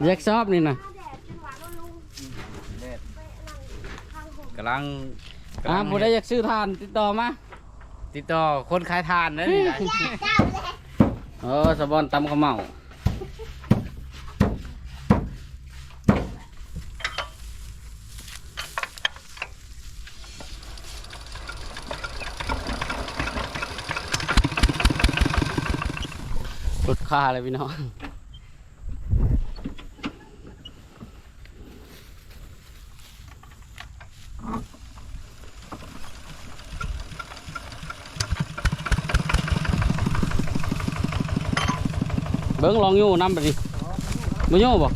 แยกชอบนี่นะกำลังผู้ใดอยากซื้อทานติดต่อมา ติดต่อคนขายทานนั่นนี่ สะบอนตำข้าวเมารถค่าเลยพี่น้องเบิ้งลองอยู่น้ำไปดิไม่โย่บ่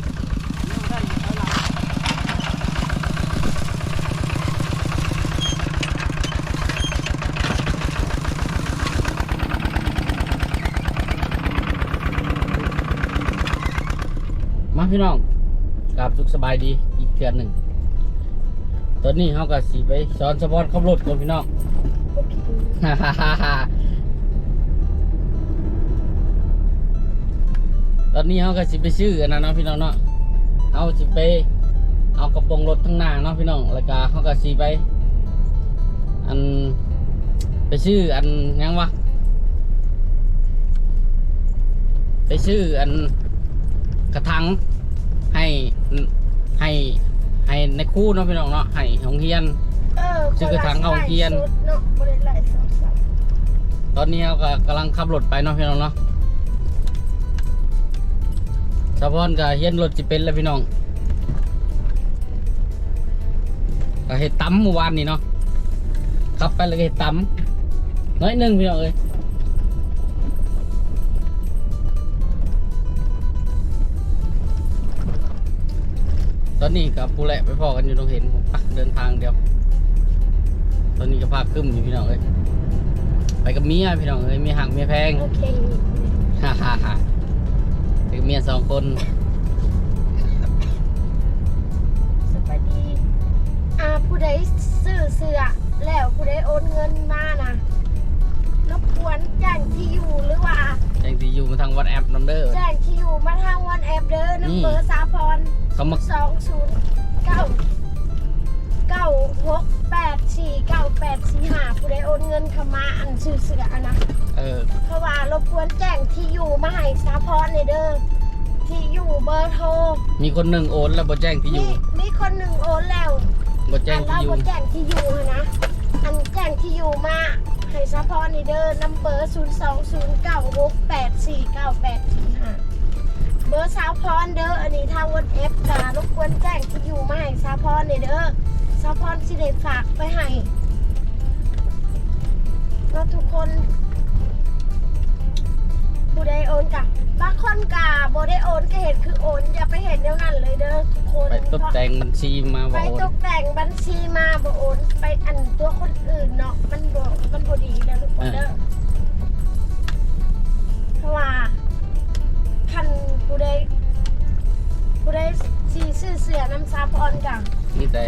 มาพี่น้องกราบสุขสบายดีอีกเดือนหนึ่งตอนนี้เขาก็สีไปสอนสปอนขับรถก่อนพี่น้อง ตอนนี้เขาก็สิไปซื้ออันนั้นเนาะพี่น้องเนาะเอาสิไปเอากระโปรงรถทั้งหน้าเนาะพี่น้องแล้วก็เขาก็สิไปอันไปซื้ออันยังวะไปซื้ออันกระถังให้ในคู่เนาะพี่น้องเนาะให้ของเฮียนซื้อกระถังเอาเฮียนตอนนี้เขาก็กำลังขับรถไปเนาะพี่น้องเนาะสะพอนกับเฮียนรถจิเป็นแล้วพี่น้องก็เห็ดตำเมื่อวานนี่เนาะขับไปแล้วก็เห็ดตำน้อยหนึ่งพี่น้องเอ้ยตอนนี้กับปูแหละไปพอกันอยู่ตรงเห็นผมปักเดินทางเดียวตอนนี้ก็พาขึ้นอยู่พี่น้องเอ้ยไปกับเมียพี่น้องเอ้ยมีหักเมียแพงโอเคฮ่าฮ่าฮ่าคือเมีย2 คนสวัสดีผู้ใดซื้อเสื้อแล้วผู้ใดโอนเงินมานะรบกวนแจ้งที่อยู่หรือว่าแจ้งที่อยู่มาทางWhatsAppน้ำเด้อแจ้งที่อยู่มาทางวันแอปเด้อน้ำเบอร์สาพรเขามา20996849845ผู้ใดโอนเงินเข้ามาอันซื้อเสื้อนะเพราะว่ารบกวนแจ้งที่อยู่มาให้สาพรในเด้อที่อยู่เบอร์โทรมีคนหนึ่งโอนแล้วบ่แจ้งที่อยู่มีคนหนึ่งโอนแล้วบ่แจ้งที่อยู่บ่แจ้งที่อยู่นะอันแจ้งที่อยู่มาให้สาพรในเด้อนัมเบอร์02096849845เบอร์สาพรเด้ออันนี้ทางวันแอปค่ะรบกวนแจ้งที่อยู่มาให้สาพรในเด้อสาพรสิได้ฝากไปให้ก็ทุกคนผู้ใดโอนกับบางคนกะบ่ได้โอนก็เห็นคือโอนอย่าไปเห็นเดียวนั้นเลยเด้อทุกคนไปตกแต่งบัญชีมาบ่โอนไปตกแต่งบัญชีมาบ่โอนไปอันตัวคนอื่นเนาะมันบ่ดีแล้วทุกคนเด้อเพราะว่าคันผู้ใดสิซื้อเสื้อน้ำซาพรกันนี่แต่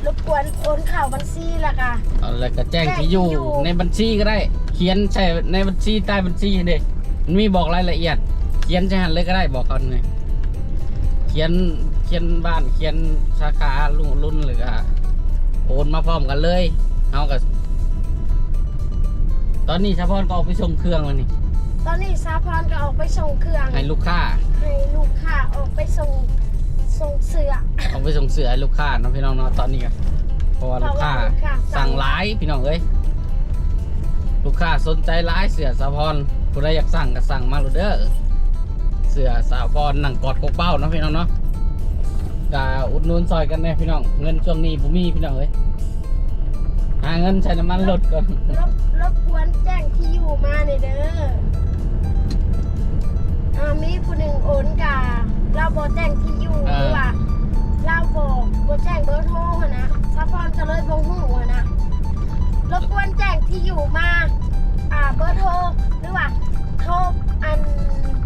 รบกวนโอนเข้าบัญชีละกะแล้วก็แจ้งที่อยู่ในบัญชีก็ได้เขียนใช่ในบัญชีใต้บัญชีเด้มันมีบอกรายละเอียดเขียนใช่หันเลยก็ได้บอกเขาเลยเขียนบ้านเขียนสาขารุ่นหรือโอนมาพร้อมกันเลยเอากับตอนนี้สาพรก็ออกไปส่งเครื่องแล้วนี่ตอนนี้สาพรก็ออกไปส่งเครื่องให้ลูกค้าออกไปส่งเสื้อออกไปส่งเสื้อให้ลูกค้าน้องพี่น้องเนาะตอนนี้กันเพราะว่าลูกค้าสั่งหลายพี่น้องเอ้ยลูกค้าสนใจหลายเสื้อสาพรผู้ใดอยากสั่งก็สั่งมาเลยเด้อเสื้อสาพรหนังกอดโคกเป้าน้องพี่น้องเนาะกะอุดหนุนซอยกันแน่พี่น้องเงินช่วงนี้ผมมีพี่น้องเอ้ยหาเงินใช้น้ำมันรถก่อนรบกวนแจ้งที่อยู่มาเด้อมีผู้หนึ่งโอนกะเราบ่แจ้งที่อยู่หรือว่าเราบ่แจ้งเบอร์โทรนะสาพรจะเลยบ่ฮู้นะรบกวนแจ้งที่อยู่มาเบอร์โทรหรือว่าโทรอัน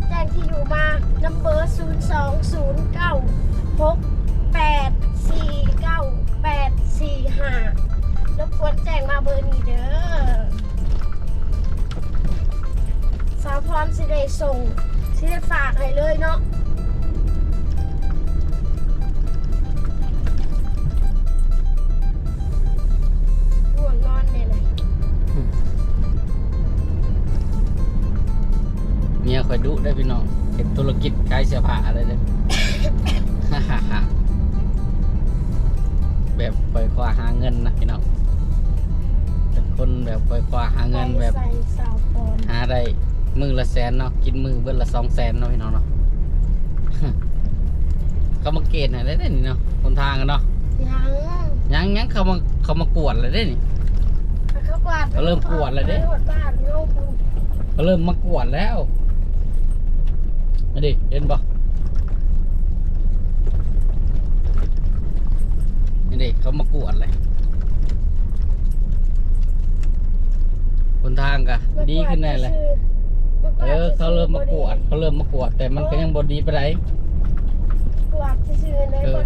แจ้งที่อยู่มานัมเบอร์02096849845รบกวนแจ้งมาเบอร์นี้เด้อสาพรสิได้ส่งสิได้ฝากให้เลยเนาะ พี่น้องเห็นธุรกิจขายเสื้อผ้าอะไรเด้อ แบบปล่อยคว้าหาเงินนะพี่น้องเป็นคนแบบปล่อยคว้าหาเงินแบบ ใส่สาวปอน หาได้มือละแสนเนาะกินมือเบิ้ลละ200,000เนาะพี่น้องเนาะ เขามาเกณฑ์อะไรได้นี่เนาะคนทางกันเนาะ ยังเขามากวดอะไรได้นี่ เขากวาด เขาเริ่มกวดแล้วเด้ กวาดบ้านโลกคุณ เขาเริ่มมากวดแล้วมาดิเห็นปะนี่ดิเขามากวดเลยคนทางกะดีขึ้นแน่เลยเขาเริ่มมากวดแต่มันก็ยังบดีไปไหน กวาดซื่อๆเลยบ่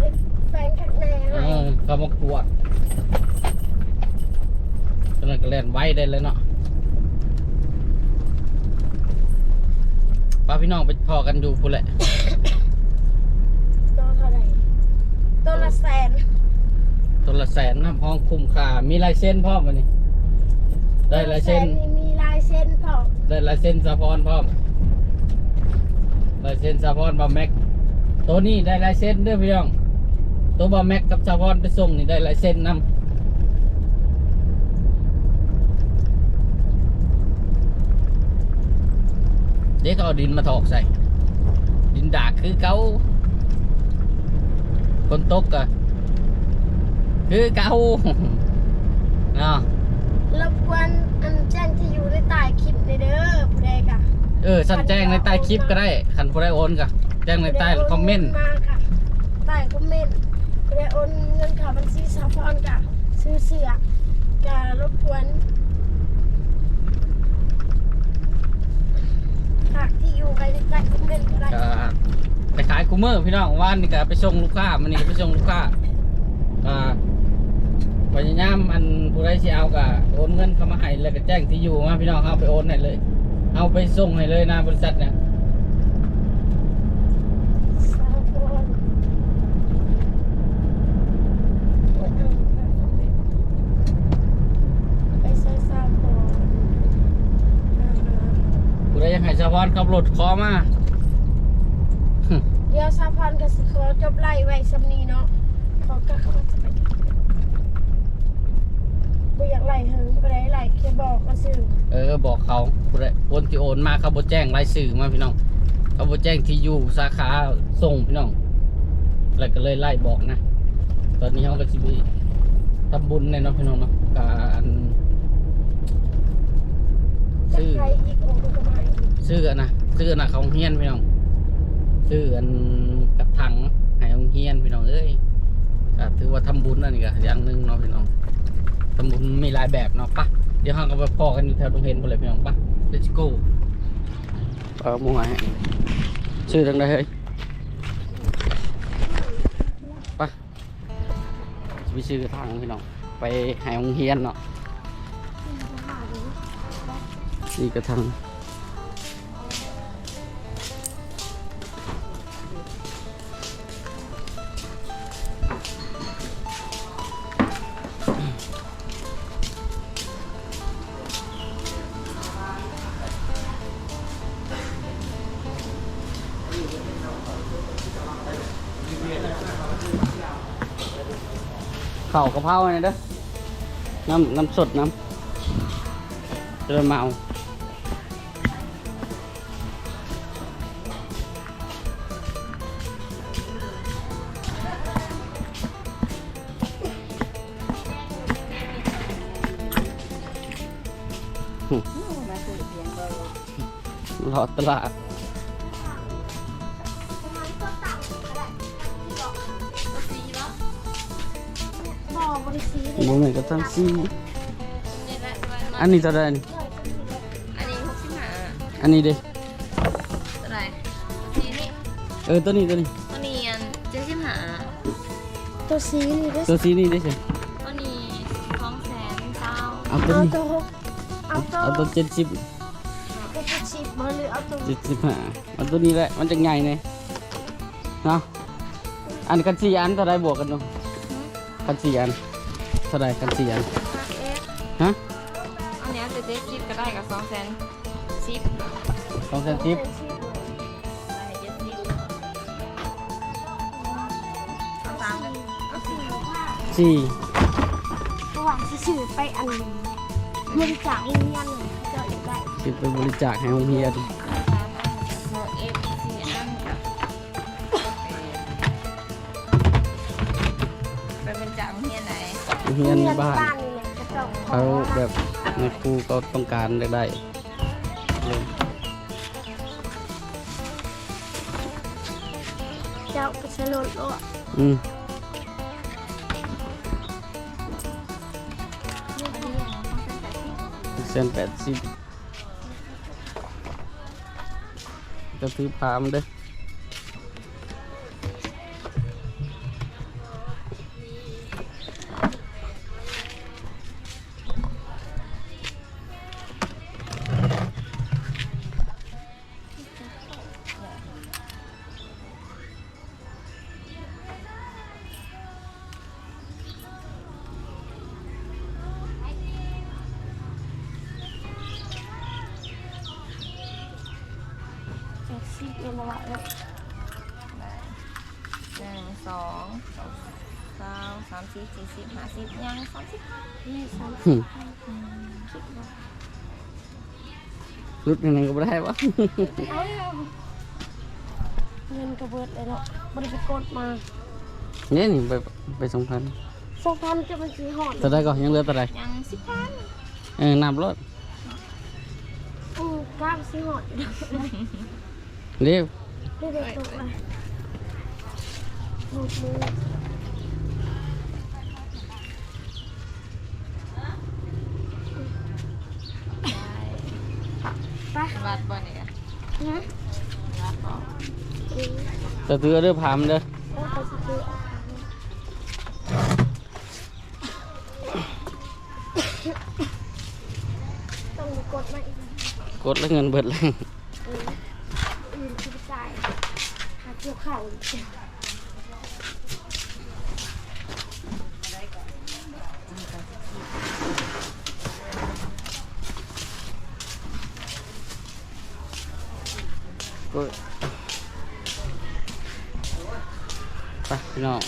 ได้แฟงข้างในให้ เขามากวดตอนนั้นก็เล่นไว้ได้เลยเนาะป้าพี่น้องไปพอกันดูพูดแหละ ตัวเท่าไหร่ตัวละแสน ตัวละแสนนะพร้อมคุ้มค่ามีลายเส้นพร้อมมานี่ได้ลายเส้น ตัวละแสนี่มีลายเส้นพร้อม ได้ลายเส้นสะพอนพร้อมลายเส้นสะพอนบาแม็กตัวนี้ได้ลายเส้นเด้อพี่น้องตัวบาแม็กกับสะพอนไปส่งนี่ได้ลายเส้นนำเด็กเอาดินมาถอกใส่ดินดากคือเก่าคนตกอะคือเก่า เนาะ รบกวนอันแจ้งที่อยู่ในใต้คลิปในเด้อผู้ใดกะ สั่นแจ้งในใต้คลิปก็ได้คันผู้ใดโอนก็แจ้งในใต้คอมเมนต์ มาค่ะใต้คอมเมนต์ผู้ใดโอนเงินเข้าบัญชีสาพรกะซื้อเสื้อกะรบกวนฝากที่อยู่ไปในใต้คอมเมนต์ก็ได้ ก็ไปขายคูเมอร์พี่น้องว่านนี่ก็ไปส่งลูกค้ามันนี่ก็ไปส่งลูกค้าพยายามอันผู้ใดสิเอาก็โอนเงินเข้ามาให้แล้วก็แจ้งที่อยู่มาพี่น้องเอาไปโอนให้เลยเอาไปส่งให้เลยนะบริษัทเนี่ย สาพรไปใส่สาพร ผู้ใดอยากให้ชาวบ้านขับรถขอมา เดี๋ยวสาพรกับสิขอจบไล่ไว้สำนีเนาะขอกะเขาจะไปบ่อยากไล่เฮิงก็ได้ไล่แค่บอกก็ซื้อ บอกเขาผู้ใดโอนที่โอนมาเขาบ่แจ้งรายชื่อมาพี่น้องเขาบ่แจ้งที่อยู่สาขาส่งพี่น้องแล้วก็เลยไล่บอกนะตอนนี้เขาก็สิไปทำบุญเนี่ยเนาะพี่น้องเนาะการ จะใครอีกองค์ก็มาอีก ซื้อนะเขาเฮียนพี่น้องซื้ออันกับถังให้เขาเฮียนพี่น้องเอ้ยก็ถือว่าทำบุญนั่นนี่ก็อย่างหนึงเนาะพี่น้องทำบุญมีหลายแบบเนาะปะเดี๋ยวเราก็ไปพอกันอยู่แถวตรงเห็นไปเลยพี่น้องปะ let's go มุ่งหมายซื้อทางใดเฮ้ยปะไปซื้อทางพี่น้องไปให้เขาเฮียนเนาะนี่กระทังข้าวกะเพราเนี่ยเด้อน้ำสดน้ำเริ่มเมา หลอดตลาด บอกบริษีเลย มองเหมือนกับซันซีอันนี้ตัวใดนี่ อันนี้65 อันนี้เด้ เท่าไหร่สีนี่ ตัวนี้ ตัวนี้อัน75 ตัวสีนี่ด้วย ตัวสีนี่ได้สิ ตัวนี้200,000เจ้า เอาตัว เอา นี้ ตัวหกเอาตัว เอาตัว70 ตัวชิบมาหรือเอาตัว 75เอาตัวนี้แหละมันจะใหญ่เนี่ยเนาะอันกัน4 อันเท่าไรบวกกันเนาะกัน4 อันเท่าไรกัน4 อันฮะ อันเนี้ยจะได้10ก็ได้กับ210 210 สี่ ระหว่างที่สื่อไปอันบริจาคเรียนเลยก็อีกได้ สิไปบริจาคให้โรงเรียน เอฟซีอันกับไปเป็นจากโรงเรียนไหน โรงเรียนในบ้าน นี่แหละจะต้องขอ เขาแบบในครูเขาต้องการได้เลย เจ้าก็จะลดโลด อืม180จะถือพามเด้อ80เอ็มละเลย 1 2 3 4 40 50ยัง35 นี่สาม หึ คิดว่า รุดยังไงก็ไม่ได้วะ เงินกระเบิดเลยเนาะบริษัทกดมา เนี่ยนี่ไป2,000 2,000จะเป็นสีหอด แต่ได้ก็ยังเหลือแต่ใด ยัง10,000 นับรถ กล้ามสีหอดอยู่ เร็ว เด็กๆตกเลยหมดมือไป วัดบ่เนี่ย นะ วัดบ่ จะถือเด้อพามเด้อ แล้วไปสกิลต้องกดมาอีก กดแล้วเงินเบิดเลย อื่นที่ไปจ่ายหาเกี่ยวข่าวอีก กดไปพี่น้อง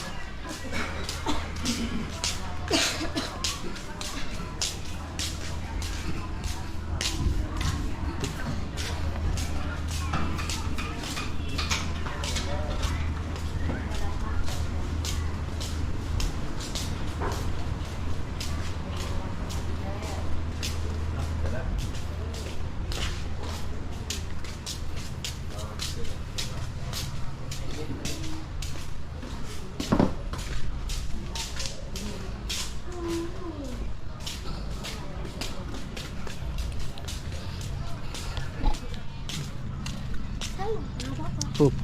ปุ๊บ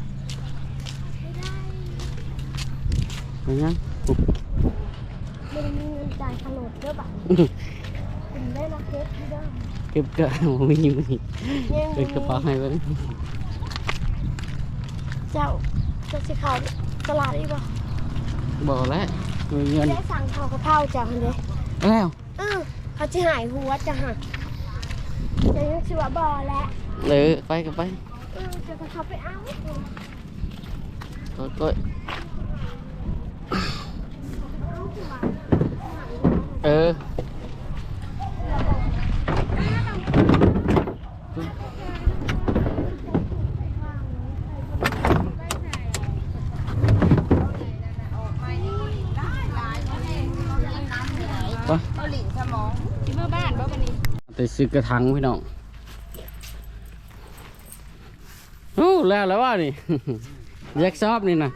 ไปยังปุ๊บ ไม่ได้มีเงินจ่ายขนมเด้อบ่ะคุณได้นะเค้กที่เด้อ เก็บกระเป๋าไม่อยู่นี่ ยัง เป็นกระเป๋าให้ไว้ เจ้าจะสิขายตลาดอีกบ่ บอกแล้วมีเงิน ได้สั่งข้าวกะเพราจ้ะเห็นเด้ แล้ว เขาจะหายหัวจ้ะฮะจะยังสิว่าบ่แล้ว เลยไปกันไป จะเขาไปเอา ก็ เออไป เอาหลินสมองที่เมื่อบ้านบ่บัดนี้ ไปซื้อกระถางพี่น้องโอ้แล้วว่านี่ แยกชอบนี่นะ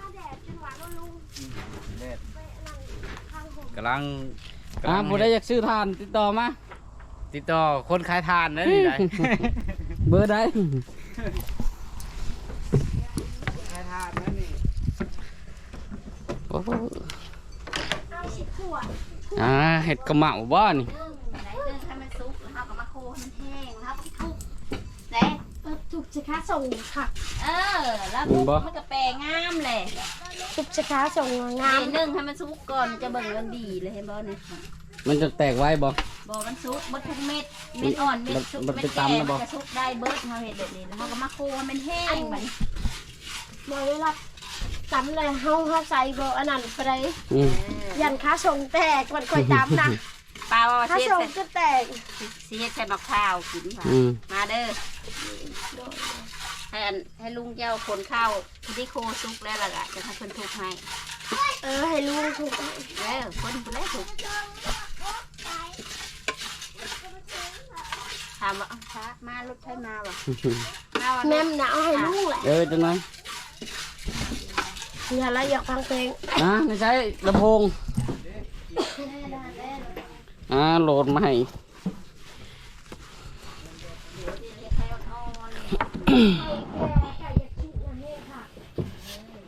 กำลัง บ่ได้อยากซื้อทานติดต่อมา ติดต่อคนขายทานนั่นนี่ได้ เบอร์ใด ขายทานนั่นนี่ โอ้โห เอาสิขวด เห็ดกระเหมาบ่นี่ ไหนเดินให้มันสุกแล้วเฮาก็มาโคให้มันแห้งแล้วทุบแหละ ถูกสิคะส่งค่ะ แล้วทุบมันก็แปลงามเลย ถูกสิคะส่งงาม นึ่งให้มันสุกก่อนจะเบิ่งมันดีเลยเห็นบ่นี่ มันจะแตกไว้บ่ บ่มันสุกบ่ทุกเม็ดเม็ดอ่อนเม็ดสุก มัน เม็ ไป ดแก่ ตำนะบ่ มันจะสุกได้เบิดเฮาเฮ็ดแบบนี้แล้วเฮาก็มาโคให้มันแห้งบัดนี้ มาได้รับ ตำเลยเฮาใส่บ่อันนั้นไปได้ อืม ยันขาส่งแตกมันค่อยตำนะ ปลาว่า ขา เสีย ส่งก็แตก เสียใส่บักพร้าวกินค่ะ อืม มาเด้อให้ลุงเจ้าคนข้าวที่โคซุกแล้วล่ะจะทำคนทุกให้ ให้ลุงถูก คนคนแรกถูกถามว่าพระมารถใช่มาบ่มาวัน แม่มน่ะเอาให้ลุงแหละ จังนั้น อย่าละอยากฟังเพลง ไม่ใช่ลำโพงโหลดมาให้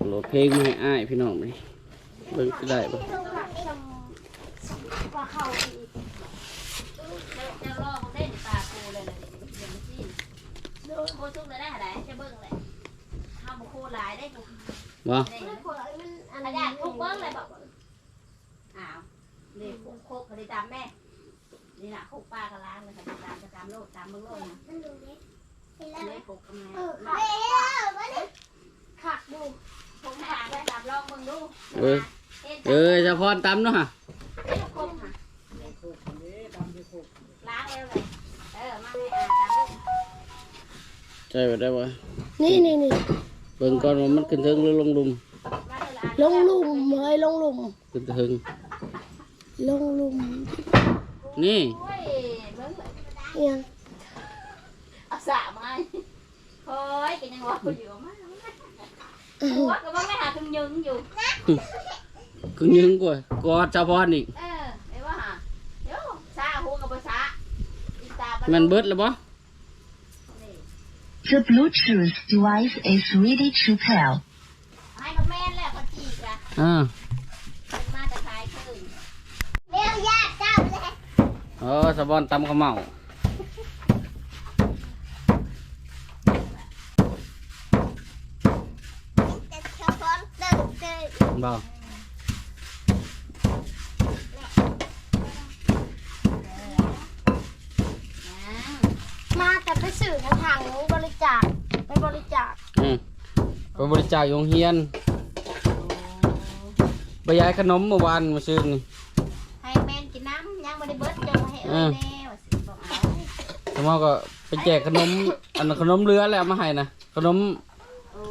โหลดเพลงมาให้อ้ายพี่น้องเลยเบิ่งสิได้บ่ ว่าเขาอีก เจ้ารอของเล่นปลาโคเลยนะเดี๋ยวมาซีโคซุกเลยได้ไหนจะเบิ่งเลยข้าวบุโคหลายได้ถูก บ่ ได้อาจารย์ทุกเบิ้งเลยบอกอ้าวนี่โคกเขาได้ตามแม่นี่น่ะโคกป้ากระล้างเลยค่ะตามโลดตามเบิ้งโลดนะนี่โคกกำไง ขักดู โคกหางได้ตามลองเบิ้งดู เจะพรตำเนาะฮะ โคกค่ะล้างแล้วเลยมาให้ตามลูก ใจไปได้บ่ นี่ เบิ่งก่อนว่ามันขึ้นถึงหรือลงหลุม มาเลยละ ลงหลุมลงหลุม ขึ้นถึง ลงหลุม นี่ โอ้ยเบิ้งเลย ยัง เอาสระมาเฮ้ยกินยังวะคนอยู่มาหัวก็ว่าไม่หาคึงยึงอยู่ คือยิงกว่ากอดเจ้าพรอีก ไอ้ว่าฮะเดี๋ยวซาหัวกับภาษาอีตา มันเบิดแล้วบ่ The Bluetooth device is ready to pair. ให้น้องแม่แหละก็จีกอะมาจะขายคืน เลี้ยงยาเจ้าเลย สะบอนตำข้าวเมาบ่ มาแต่ไปสื่อทางบริจาคไปบริจาค ไปบริจาคโรงเรียนไปย้ายขนมเมื่อวานมาซื้อนี่ ให้แม่กินน้ำยังไม่ได้เบิดจงให้เอ้ยแน่ว่าสิบอกเอา สมมติก็ไปแจกขนมอันนั้นขนมเรือแล้วมาให้นะขนม โอ้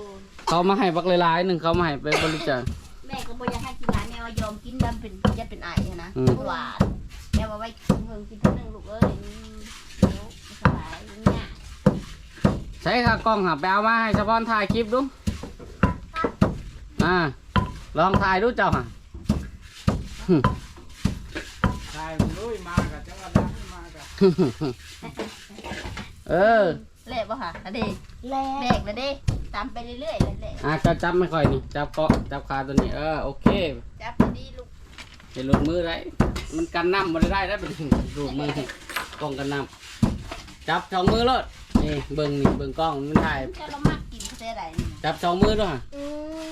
เขามาให้บักหลายๆหนึ่งเขามาให้ไปบริจาค แม่ก็บ่อยากให้กินหลายแม่ว่ายอมกินดำเป็นยัดเป็นไอนะ อืม หวานแม่ว่าไว้เพิ่งกินตัวนึงลูกเอ้ยเดี๋ยวสบายเนี่ย ใช้ค่ะกล้องหาไปเอามาให้สะบอนถ่ายคลิปดูลองถ่ายดูเจ้าฮะ ใช่มันลุยมากับจังหวัดนั้นมากับ เละป่ะค่ะอะดี แล้ เด็กเลยดิตามไปเรื่อยๆเลย จะจับไม่ค่อยนี่จับเกาะจับขาตัวนี้โอเค จับดีลูก เห็นหลุดมือได้มันกันน้ำมาได้ได้เป็นหลุดมือป้องกันน้ำจับสองมือเลยนี่เบิ่งกล้องมันถ่าย จะเรามากกินเท่าไหร่ จับสองมือด้วย อืม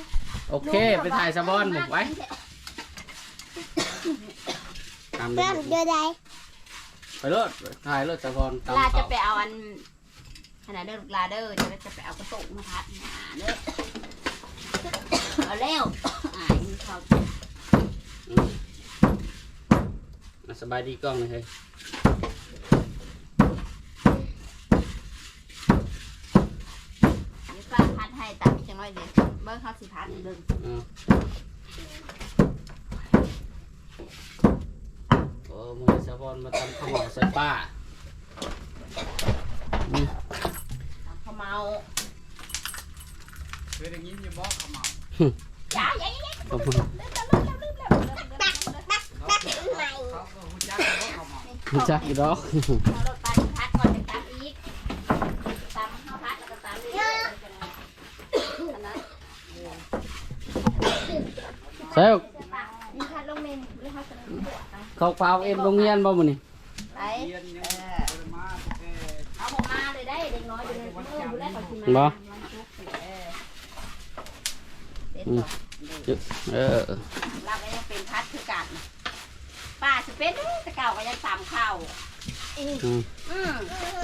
โอเคไปถ่ายสะบอนบุกไว้ตาม เพื่อนเจอใด ไปรถถ่ายรถสะบอนตาม ลาจะ เขา ไปเอาอันขนาดเด้อลาเด้อจะไปเอากระตุกมาพัดเด้อเอาแล้วเขา สบายดีกล้องเลยเฮ้ย ป้าพัดให้ตามจังน้อยเดียวเบิ้งเขาสิพัดเบิ้ง มือสะบอนมาทำข้าวหมอใส่ป้า เขาเมา เคยได้ยินอยู่บอกเขาเมา จ้าอย่า ขอบคุณ เขาก็หุ่นจักรบอกเขาเมา ไม่จักอีดอก เอารถไปพัดก่อนจะตามอีกตามเขาพัดแล้วก็ตามเรื่อยๆนะ ใช่ มีพัดลงเมนหรือเขาจะปวดนะ เขาเปล่าเอ็มโรงเรียนบ่มื้อนี่ ไป เรียนยังมาแต่ เอาผมมาเลยได้เด็กน้อยอยู่ในมือดูแลเขากินมา บ่ เป็น เราก็ยังเป็นพัดคือกันป้าจะเป็นแต่เก่าก็ยังตามข้าว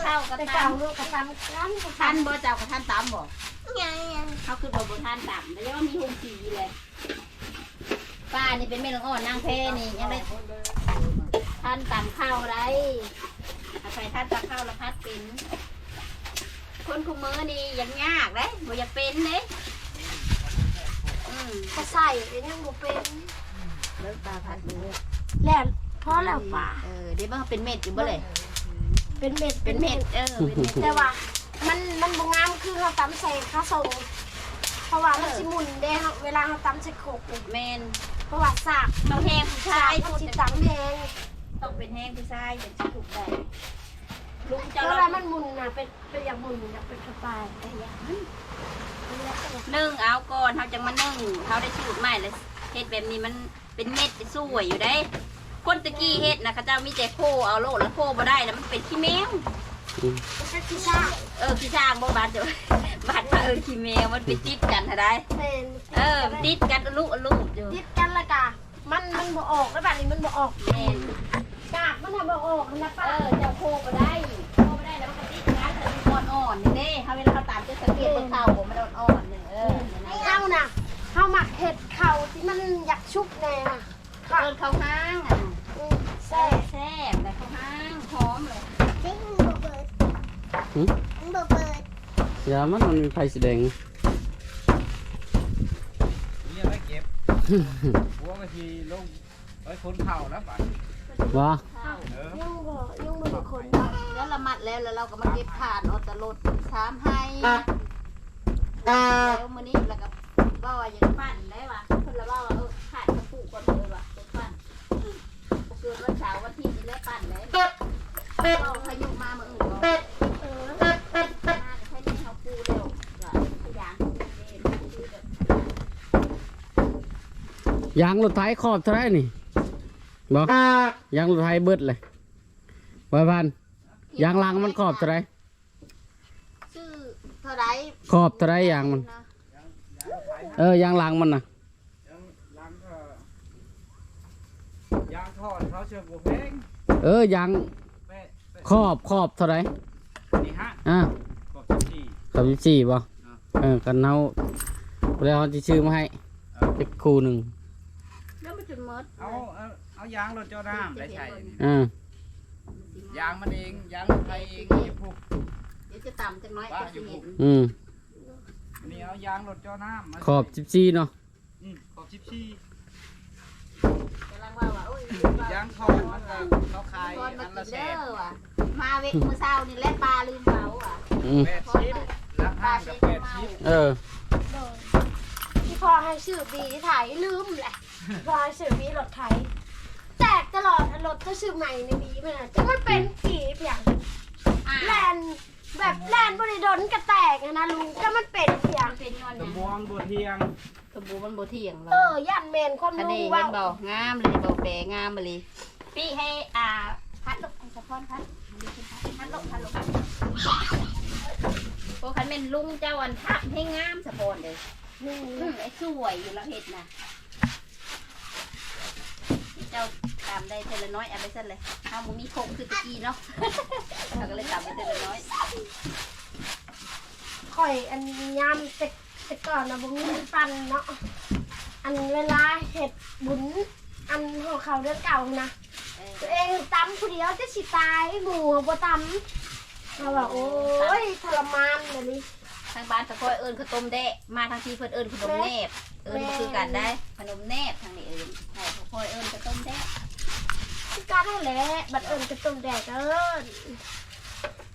ข้าวก็ แต่ ตา เก่าม ลูกกระทำกัน ท่านบ่เจ้ากับท่านตามบ่ เขาคือโบทานต่ำแล้วยังมีหุ่นสีเลยป้านี่เป็นแม่น้องอ่อนนางเพนี่ยังได้ท่านต่ำข้าวอะไรใส่ท่านต่ำข้าวละพัดเป็นคนคุมมือนี่ยังยากเลยบ่อยากเป็นเลยก็ใส่ยังบ่เป็น เลิกปลาผัดมือ แล้วพอแล้วป่า เดี๋ยวมันเป็นเม็ดอยู่บ่เลย เป็นเม็ด เป็นเม็ดเป็นเม็ด แต่ว่ามันบ่งามคือเขาตำใส่ข้าวส่งเพราะว่ามันสิหมุนเด้เวลาเขาตำใส่โขก เมน เพราะว่าสาก ต้องแห้งผู้ชาย มันสิตำแพง ต้องเป็นแห้งผู้ชายถึงจะถูกได้ลุงเจ้า เว เรา ลามันหมุนน่ะเป็นอย่างหมุนน่ะเป็นกระปายอะไรอย่างนั้น นึ่งเอาก่อนเขาจะมานึ่งเขาได้สูตรใหม่เลยเฮ็ดแบบนี้มันเป็นเม็ดสวยอยู่ได้คนตะกี้เฮ็ดนะเขาเจ้ามีแต่โคเอาโลดแล้วโคบ่ได้แล้วมันเป็นขี้แมว มันก็ขี้ซ่า ขี้ช่างบ่บาดเดี๋ยวบาดมาขี้แมวมันไปติดกันหาได้ เป็น ติดกันอลุอยู่ ติดกันละกะมันบ่ออกแล้วแบบนี้มันบ่ออก แม่น กากมันทำบ่ออกนะป้า เจ้าโคบ่ได้แล้วมันก็ติดกันแต่มันอ่อนๆนี่เด้เฮาเวลาเขาตามจะสังเกตบนเข่าผมมันอ่อนๆนึงเฮาน่ะเฮาหมักเห็ดเข่าที่มันอยากชุบแน่ค่ะ เกินเข้าห้างอ่ะ แซ่ แซ่บเลยเข้าห้างหอมเลย อย่ามันมีไฟสีแดง นี่อะไรเก็บหัวกะทีลงไว้คนเข่าแล้วป่ะ ว่า ยังบ่ได้คน แล้วละมัดแล้วเราก็มาเก็บถ่านเอาแต่รถชามให้แล้วมื้อนี้แล้วก็ว่าอย่างปั้นได้ว่ะเพิ่นละว่าถ่านกระปุกก่อนเลยว่ะปั้นเกิดวันเสาร์วันที่นี่แล้วปั้นเลยก็พายุมามื้ออื่นก็ให้นี่เฮาปูเร็วก็พยายาม ยางรถไถขอบเท่าไรนี่บอกยางรถไถเบิดเลยพันยางลางมันขอบเท่าไร ชื่อเท่าไร ขอบเท่าไรยางมันยางลางมันน่ะ ยังล้างก็ยางทอดเขาเชื่อมบัวเพลง ยาง แปะ ขอบเท่าไร นี่ฮะ อ่ะ ขอบที่ ขอบ14บ่กันเฮาแล้วเขาจะชื่อมาให้เป็นคู่หนึ่ง แล้วมันจุดมด เอายางรถเจ้าน้ำได้ใช่นี่ อ่าย างมันเองยางไทยเองนี่พวก เดี๋ยวจะต่ำจังน้อยจะเห็น นี่เอายางรถเจ้าน้ำมา ขอบ14เนาะ ขอบ14 กำลังว่าโอ้ย ยางทอดมันก็เขาขาย ก่อนมา อัน กิ ละ น แส เด้ น อว่ะมาเวกมื้อเช้านี่แลปลาลืมเผาอ่ะ 80ราคากับ80 ที่พ่อให้ชื่อบีไถลืมแหละพ่อให้ชื่อบีรถไถแตกตลอดรถถ้าชื่อใหม่ในบีมันจะมันเป็นกี่เพียงแลนแบบแลนบริดนกระแตกนะลุงก็มันเป็นเพียง เป็นย้อน ตะ ยัง บวงบัวเทียง สมบูรณ์มันบ่เที่ยงเรา ยันเมนความ อัน รู้ นี้ ว่า เห็นบ่งามเลยบ่แปลงามเลยพี่ให้พัดลงสะพอนพัดลงโอ้คันเป็นลุงเจ้าอันทับให้งามสะพอนเลยไอ้สวยอยู่แล้วเห็ดนะเจ้าตามได้เทละน้อยเอาไปเส้นเลยเอาหมูมีโคงคือตะกี้เนาะเราก็เลยตามไปเทละน้อย ข่อยอันยามแต่ก่อนนะบุ้งปันเนาะอันเวลาเห็ดบุญอันของเขาเรื่องเก่านะตัวเองตำผู้เดียวจะสิตายหมูบ่ตำเขาบอกโอ้ยทรมานแบบนี้ ทางบ้านตะคอยเอิญขนมแดะมาทางที่เพิ่นเอิญขนมแนบเอิญคือกันได้ขนมแนบทางนี้เอิญใช่ตะคอยเอิญขนมแดะ คือการนั่นแหละบัดเอิญกระตุ้มแดดเอิญ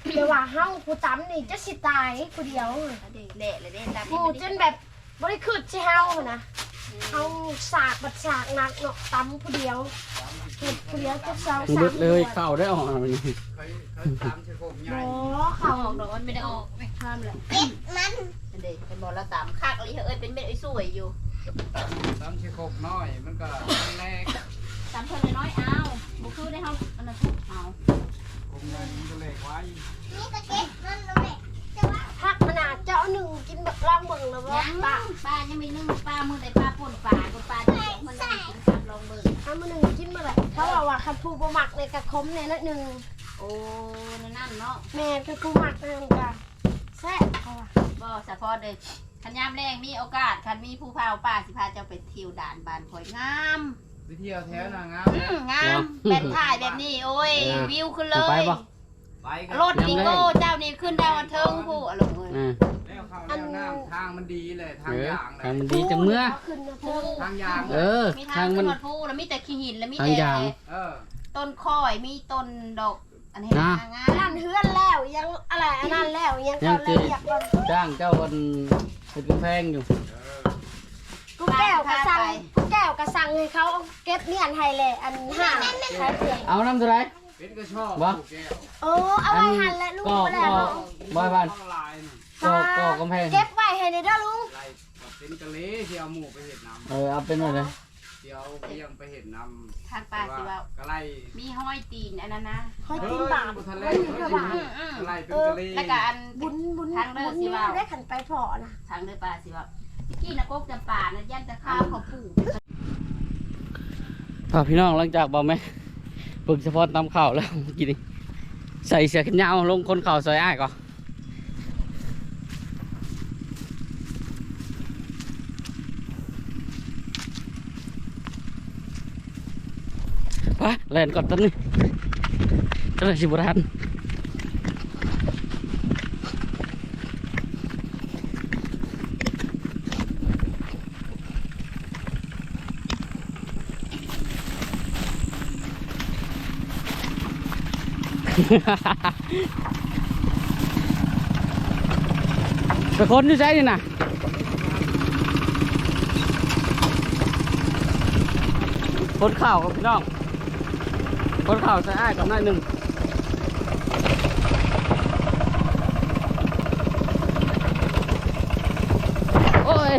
เดี๋ยวว่าเฮาผู้ตำนี่จะสิตายผู้เดียว เด็กเละเลยเด็กตาม หมูจนแบบบริคืดใช่เฮานะเฮาสากบัดสากหนักเนาะตำผู้เดียวเห็ดผู้เดียวจะสอง เบิดเลยเข้าได้ออกมาเป็น เคยตามเชือกผมใหญ่ โอ้ เขา เขา ออกดอกมันไม่ได้ออกไม่ข้ามเลยเด็กเป็นบอลละตามคักเลยเอ้ยเป็นเม็ดไอ้สวยอยู่ ตามเชือกน้อยมันก็แรก ตามเพิ่นน้อยเอาบุคือได้เฮาอันนั้นทุกเอา ผมเลยมันก็เล็กไว้ พักมานาวเจ้าหนึ่งกินแบบล่างเบิ่งแล้วว่า ยัง ปะ ป้ายังไม่นึ่งป้ามือไหนป้าป่นป่าคนป้าจะมันนั่งกินกับลองเบิ่ง ถ้ามันหนึ่งกินมาเลยเขาบอกว่าคันผู้บ่มักในกระคมเนี่ยนิดนึง โอ้นั่นเนาะ แม่คือผู้มักนั่นกันแซ่บเขาว่า บ่สะพอเลยคันยามแรงมีโอกาสคันมีผู้พาป้าสิพาเจ้าไปเที่ยวด่านบ้านข่อยงาม ไปเที่ยวแถวน่ะงาม งามแบบถ่ายแบบนี้โอ้ยวิวขึ้นเล ไป ย บ่ ไปกัน รถดิโก้เจ้านี่ขึ้นดาวเทิงผู้อารมณ์เลย แล้วเข้าแล้วน้ำทางมันดีเลยทางยางเล ทาง ย มันดีจังเมื่อ ขึ้นนะ ผู้ ทางยาง เออ มี ทา ทาง ง มั ขึ้ น นรถผู้แล้วมีแต่ขี้หินแล้วมี ทาง แต่ ยาง เออ ต้นค้อยมีต้นดอกอันนี้ นะ งา นั่ ม นเฮือนแล้วยังอะไรอันนั้นแล้วยัง ยั เขา ง เลย ตี อยากว่า จ้างเจ้าวันเป็นกำแพงอยู่ กูแก้วกระสังกูแก้วกระสังให้เขาเก็บเมียนให้เลยอันห้าขายเปลือก เอาน้ำเท่าไหร เป็นก็ชอบ บ่ ปลูกแก้ว โอ้เอาไว้หันและลูก ก็ ไปแล้ว บ่อยพัน ต้องลายน่ะ ก็กำแพง เก็บไว้ให้ในเด้อลุง ลายแบบเป็นกะเละที่เอาหมูไปเห็ดน้ำ เอาเป็นอะไร เดี๋ยวเพียงไปเห็ดน้ำ ทางป่าสิว่า กะไล มีห้อยตีนอันนั้นนะ คอยกินบาท บุทะเล คอยกินกระบาท กะไลเป็นกะเละ แล้วก็อัน บุญบุญ ทางเลิศ บุญ สิ นี่ ว่า ได้ขันไปพอนะ ทางเดินป่าสิว่าตะกี้นะกกจำป่านะยันตะข้าวเขาปลูก พี่น้องหลังจากบอกไหมปึกเฉพาะตำข่าวแล้วเมื่อกี้นี้ใส่เสื้อแขนยาวลงคนเข่าซอยอ้ายก่อนไปเล่นก่อนตอนนี้จะได้สิบทันไปคนอยู่ใช่นี่นะคนข่าวกับพี่น้องคนข่าวใส่อ้ายกับนายหนึ่งโอ้ย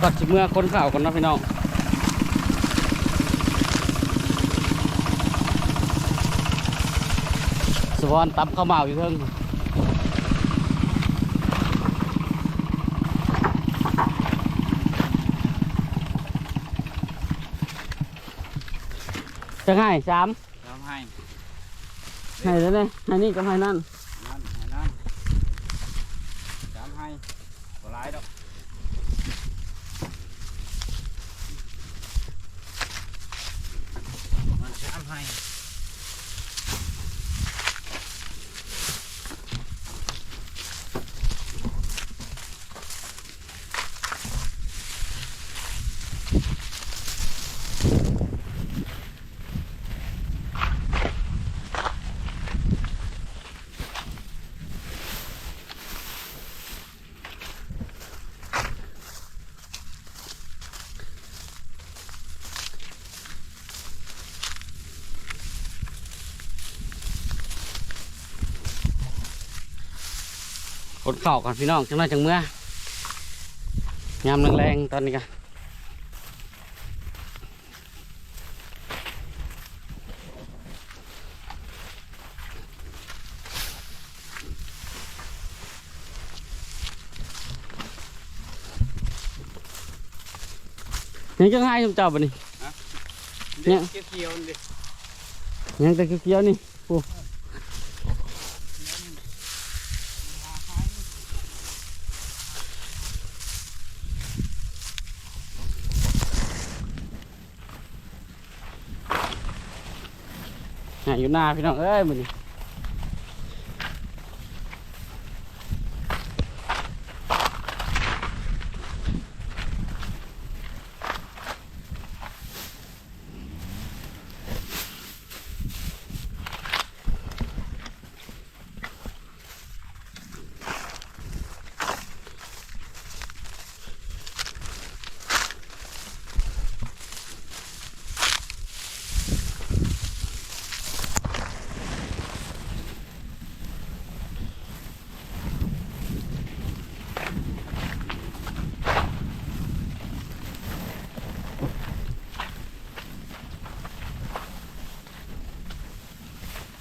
ก่อนสิเมื่อคนข่าวก่อนนะพี่น้องสวอนตับข้าวเหมาอยู่เพิ่งจะง่ายสาม ทำให้ ให้แล้วเลยให้นี่กับให้นั่น นั่นให้นั่นจำให้ตัวร้ายดอกมันจำให้ คนเข่าก่อนพี่น้องจังไรจังเมื่อยามแรงๆตอนนี้กันยังจะให้ผมเจ้าบ่นี่ เนี่ยเขียวๆดิ ยังแต่เขียวๆนี่โอ้อยู่หน้าพี่น้องเอ้ยมึงนี่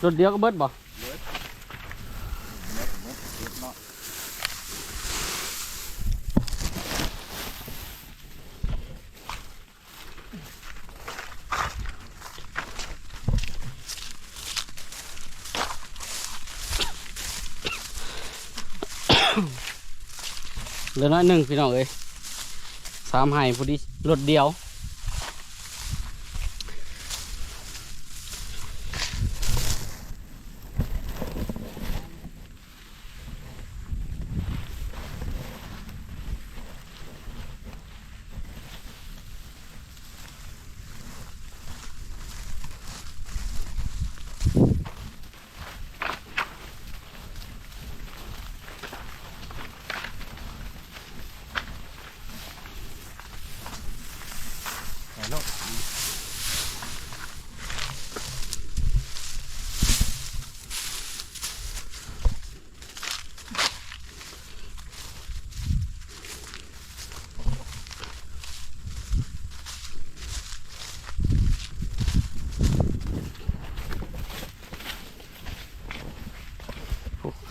รถเดียวก็เบิดบ่ เหลือน้อยหนึ่งพี่น้องเอ้ย3ให้พอดีรถเดียว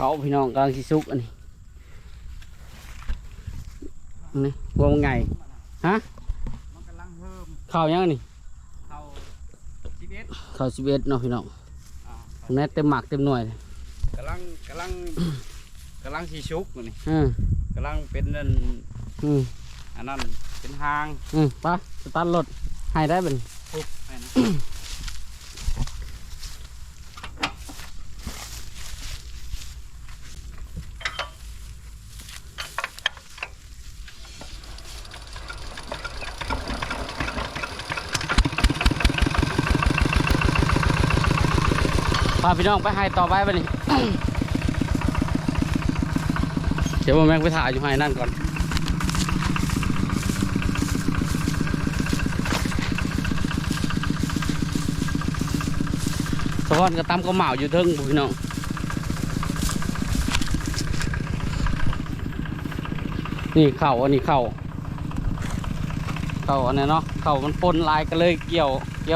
เขาพี่น้องกำลังสิซุกอันนี้นี่วงไงฮะ มันกำลังเพิ่ม ข้าวยังนี่ เข้า11 ข้าว11เนาะพี่น้องแน่เต็มหมักเต็มหน่วยเลย กำลังสีชุกอยู่นี่ อืม กำลังเป็นนั่น อืม อันนั้นเป็นหาง ไปสตาร์ทรถให้ได้เป็น ปุ๊บไปนะ พาพี่น้องไปให้ต่อไปไปนี่ เดี๋ยวผมแม่งไปถ่ายอยู่ให้นั่นก่อนสะพอนกระตำก็เหมาอยู่เทิงพี่น้องนี่เข่าอันนี้เข่าอันนี้เนาะเข่ามันปนลายก็เลยเกี่ยว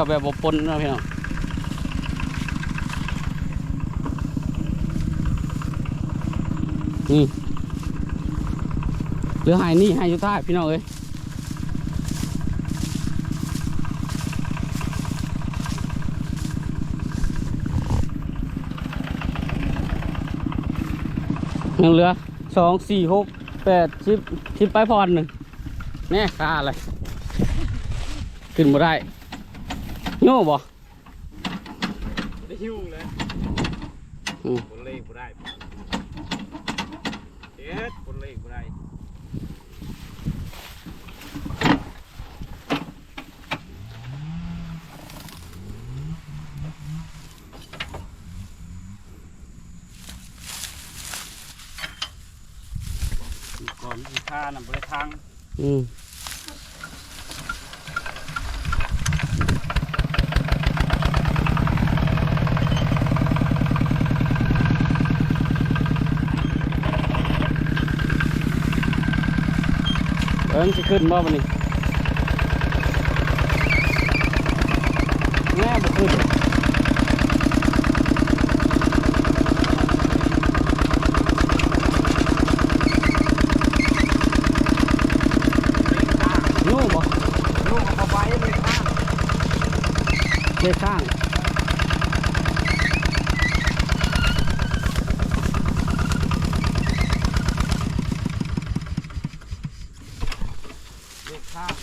แบบบ่ปนนะพี่น้องนี่เหลือหายนี่หายอยู่ใต้พี่น้องเอ้ยยังเหลือ2 4 6 8 10ไปพรหนึ่งแน่ค่าอะไรขึ้นมาได้โง่บ่ ได้หิ้วเลยคนเล่บ่ได้คนเล่บ่ได้ก่อนอีกค่าน่ะบ่ได้ทาง จะขึ้นบ่วันนี้แง่บ่ขึ้นนู่บ่ ลูกเอาไว้เลยข้าง เลขข้างเลขข้าง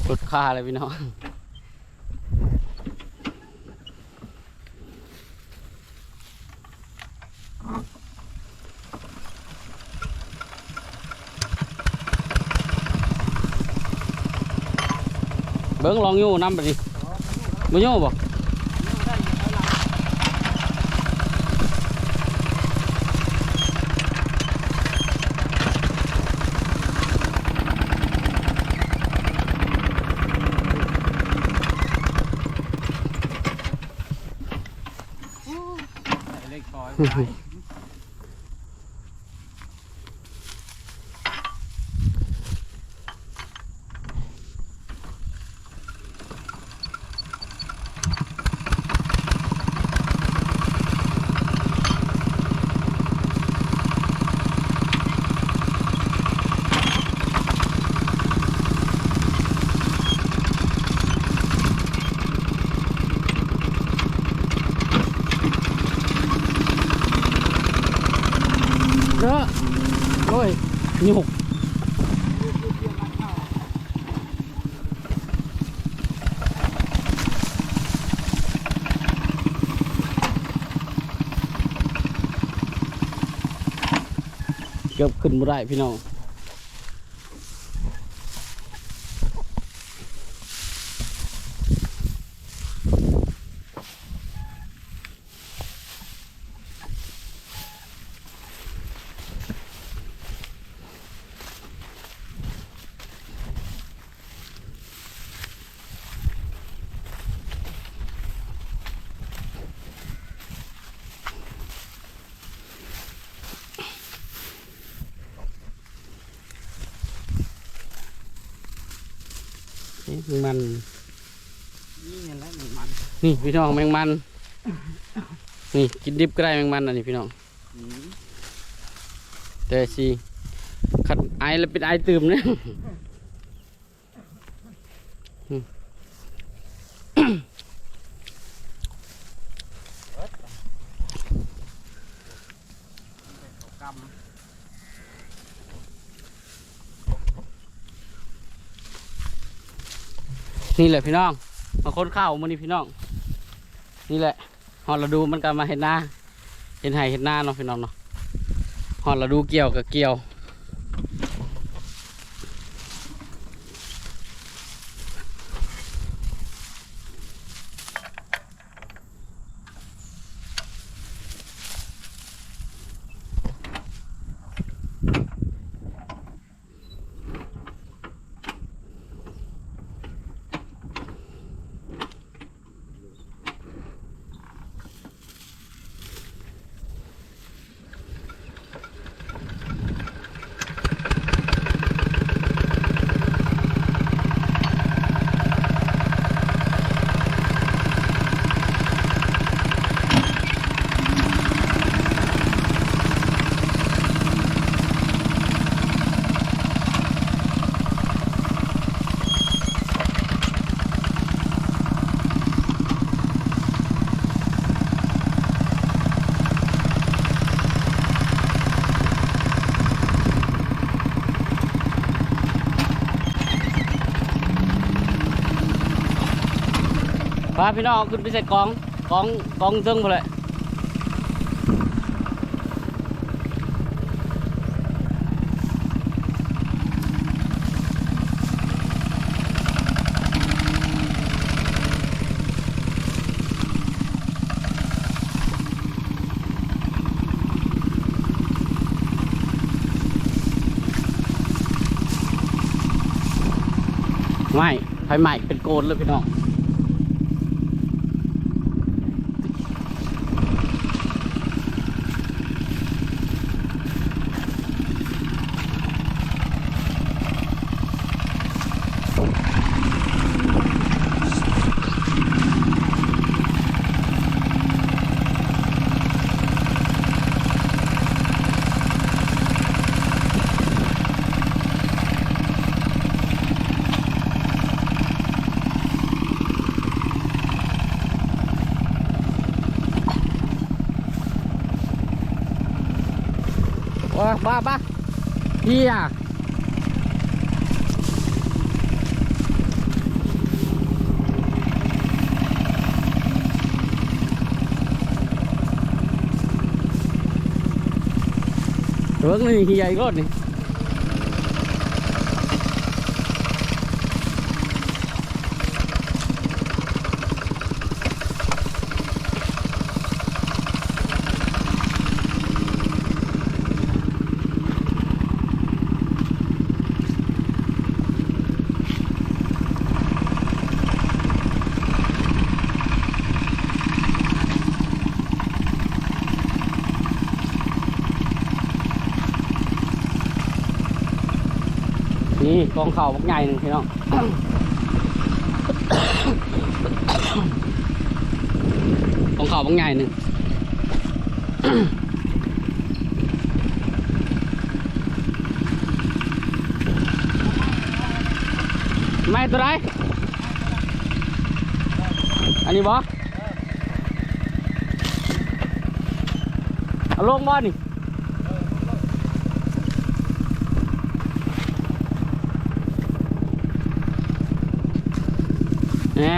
รถค่าเลยพี่น้องเบิ้งลองอยู่น้ำไปดิบ่โย่บ่เลขร้อยบ่ได้ เ ยุกเกือบขึ้นบ่ได้พี่น้องแมงมัน นี่ไงแล้วมัน นี่พี่น้องแมงมันนี่กินดิบก็ได้แมงมันอันนี้พี่น้องแต่สิขัดไอแล้วเป็นไอตื่มเนี่ย กำ นี่แหละพี่น้องมาค้นข้าวมันนี่พี่น้องนี่แหละหอดเราดูมันกันมาเห็นหน้าเห็นไห่เห็นหน้าเนาะพี่น้องเนาะหอดเราดูเกี่ยวกับเกี่ยวพาพี่น้องขึ้นไปใส่กองซึ่งไปเลยไม่ไฟใหม่เป็นโกนเลยพี่น้องบ้าพี่อ่ะรถนี่ใหญ่รถนี่นี่กองเข่าบักใหญ่หนึ่งพี่น้อง กองเข่าบักใหญ่หนึ่ง ไม่ตัวไรอันนี้บอเอาลงบอนี่ นี่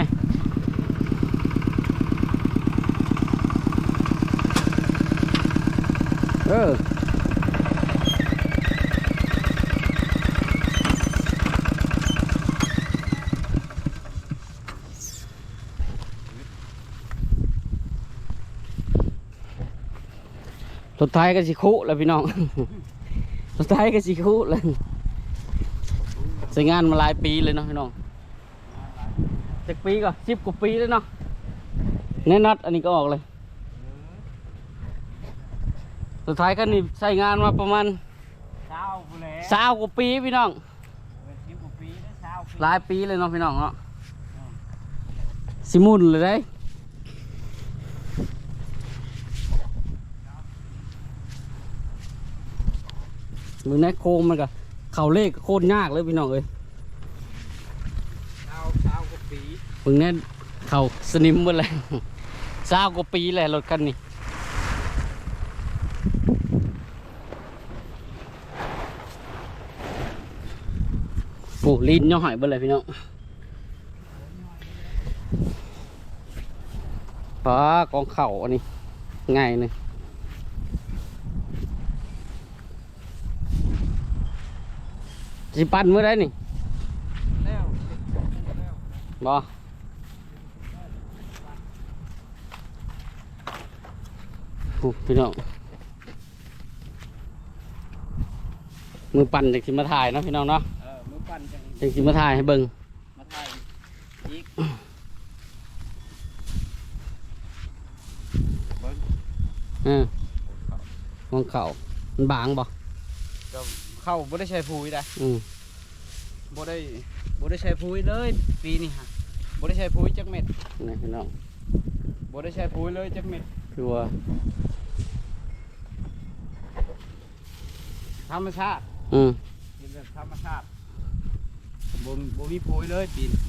สุดท้ายก็สิคุแล้วพี่น้อง สุดท้ายก็สิคุเลยใช้งานมาหลายปีเลยเนาะพี่น้องจากปีก็10 กว่าปีเลยเนาะแน่นัดอันนี้ก็ออกเลยสุดท้ายก็นี่ใช้งานมาประมาณ20 กว่าปีพี่น้องหลายปีเลยเนาะพี่น้องเนาะสิมุนเลยได้มือแนโคมมันก็เข่าเลขโคตรยากเลยพี่น้องเอ้ยกว่าปี มึงแน่เข่าสนิมหมดเลย20 กว่าปีแหละรถคันนี้โอ้ลิ้นย่อหายหมดเลยพี่น้องป้ากองเข่าอันนี้ง่ายเลยสิปั่นเมื่อไรนี่บอพี่น้องมือปั่นจากสิมาถ่ายเนาะพี่น้องเนาะมือปั่นจากสิมาถ่ายให้เบิ่งมาถ่ายอีกมองเข่ามันบางบ่เข้าบ่ได้ใช้ปุ๋ยได้บ่ได้ใช้ปุ๋ยเลยปีนี้ฮะบ่ได้ใช้ปุ๋ยจักเม็ดนี่พี่น้องบ่ได้ใช้ปุ๋ยเลยจักเม็ดคือว่าธรรมชาติเป็นแบบธรรมชาติบ่มีปุ๋ยเลยปีนี้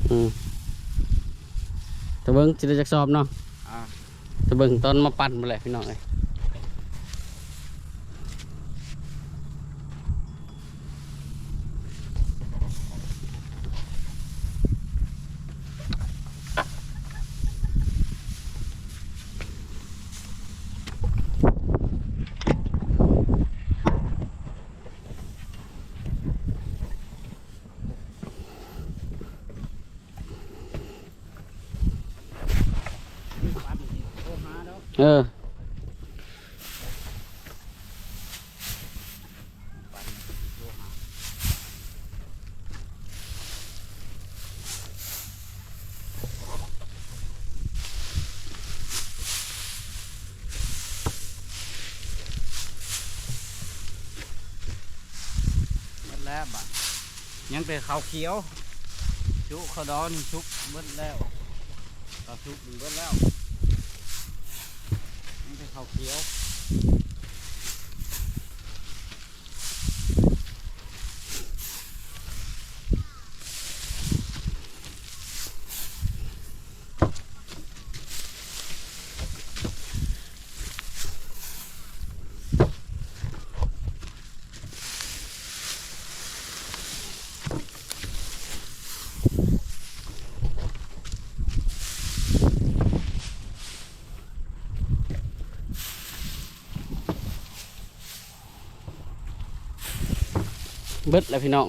ตะเบิ่งสิได้จักสอบเนาะตะเบิ่งตอนมาปั่นมาแหละพี่น้องเอ้ยแล้วบ่ยังแต่ข้าวเขียวชุกข้าวดอนชุกเบิดแล้วข้าวชุกเบิดแล้วยังแต่ข้าวเขียวเบิดแล้วพี่น้อง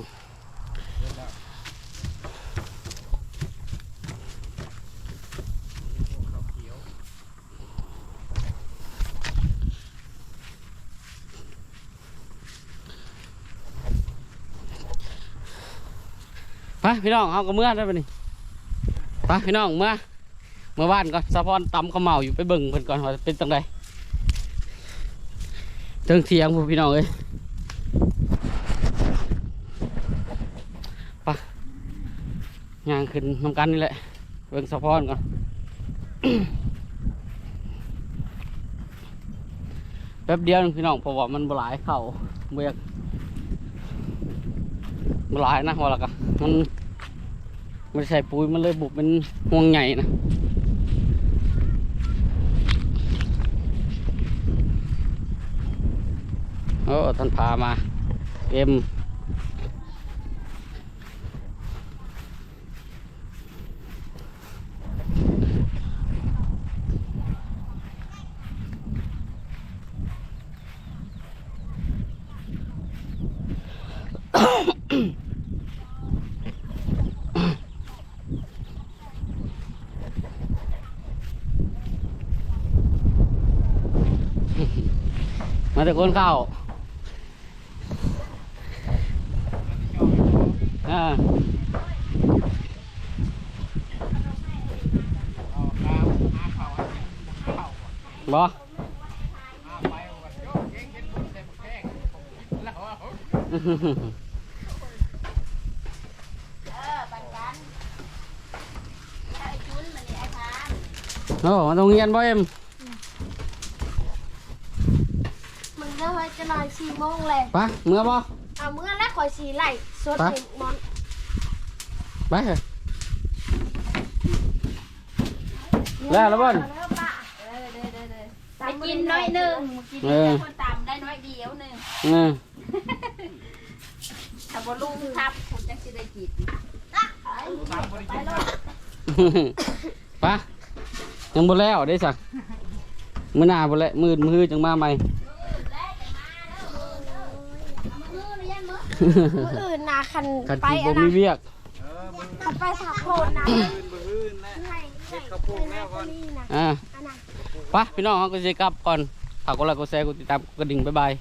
ไปพี่น้องเอากระเมื่อได้ปะนี่ไปพี่น้องเมื่อบ้านก่อนสะพอนตำข้าวเหมาอยู่ไปเบิ่งเพิ่นก่อนว่าเป็นจังไดเทิงเถียงพวกพี่น้องเอ้ยไปย่างขึ้นน้ำกันนี่แหละเบิ่งสะพอนก่อน แป๊บเดียวพี่น้องเพราะว่ามันบหลายเข่าเบียกบหลายนะว่าละกันมันไม่ใส่ปุ๋ยมันเลยบุกเป็นห่วงใหญ่นะโอ้ท่านพามาเอ็ม มาแต่คนเข้าบ่ ปันกันไอ้ชุนมันนี่ไอ้พาน โอ้มาตรงเรียนบ่เอ็ม มึงเลิกไว้จะนอน4 โมงเลย ไปเมื่อบ่ เอาเมื่อแล้วคอยสีไหลสดเห็นมอน ไปเถอะแล้วบ่น เลิกป่ะ ไปกินน้อยหนึ่งกินคนต่ำได้น้อยเดียวหนึ่งถ้าบ่ลุงทับผมจังสิได้กินไปเลย ไปยังบ่แล้วได้สักมื้อหน้าบ่แล้วมื้อจังมาใหม่ มืออื่นนะคัน คัน ไป ที่บ่ อะ มี นะ เวียก คันไปสาโคนนะ บื้นแล้ว ให้ เฮ็ดข้าวโพดแล้วก่อน นี่นะ อ่า อันนั้น ไปพี่น้องเฮาก็สิกลับก่อนฝากกดไลค์กดแชร์กดติดตามกดกระดิ่งบ๊ายบาย